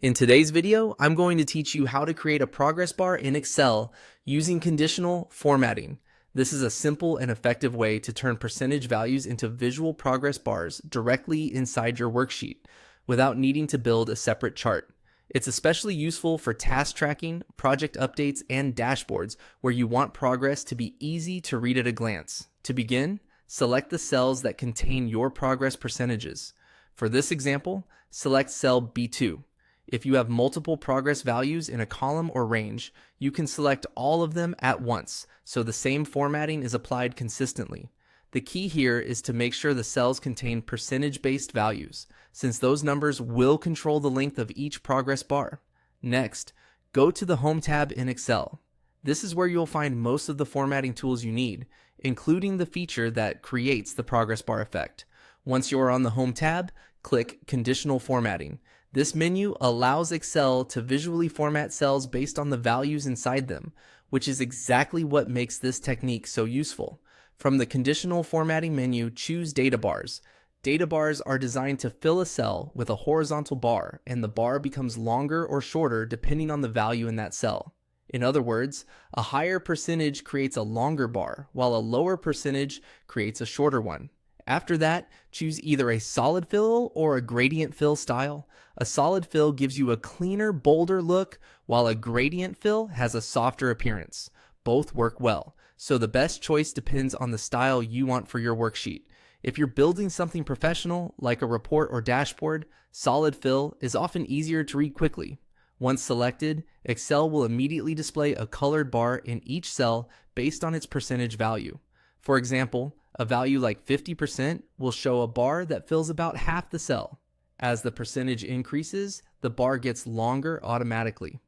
In today's video, I'm going to teach you how to create a progress bar in Excel using conditional formatting. This is a simple and effective way to turn percentage values into visual progress bars directly inside your worksheet without needing to build a separate chart. It's especially useful for task tracking, project updates, and dashboards where you want progress to be easy to read at a glance. To begin, select the cells that contain your progress percentages. For this example, select cell B2. If you have multiple progress values in a column or range, you can select all of them at once, so the same formatting is applied consistently. The key here is to make sure the cells contain percentage-based values, since those numbers will control the length of each progress bar. Next, go to the Home tab in Excel. This is where you'll find most of the formatting tools you need, including the feature that creates the progress bar effect. Once you are on the Home tab, click Conditional Formatting. This menu allows Excel to visually format cells based on the values inside them, which is exactly what makes this technique so useful. From the conditional formatting menu, choose data bars. Data bars are designed to fill a cell with a horizontal bar, and the bar becomes longer or shorter depending on the value in that cell. In other words, a higher percentage creates a longer bar, while a lower percentage creates a shorter one. After that, choose either a solid fill or a gradient fill style. A solid fill gives you a cleaner, bolder look, while a gradient fill has a softer appearance. Both work well, so the best choice depends on the style you want for your worksheet. If you're building something professional, like a report or dashboard, solid fill is often easier to read quickly. Once selected, Excel will immediately display a colored bar in each cell based on its percentage value. For example, a value like 50% will show a bar that fills about half the cell. As the percentage increases, the bar gets longer automatically.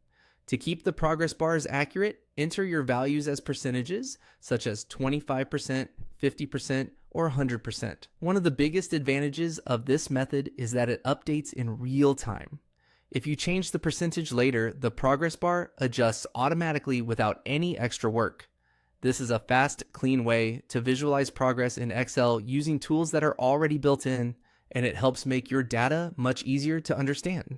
To keep the progress bars accurate, enter your values as percentages, such as 25%, 50%, or 100%. One of the biggest advantages of this method is that it updates in real time. If you change the percentage later, the progress bar adjusts automatically without any extra work. This is a fast, clean way to visualize progress in Excel using tools that are already built in, and it helps make your data much easier to understand.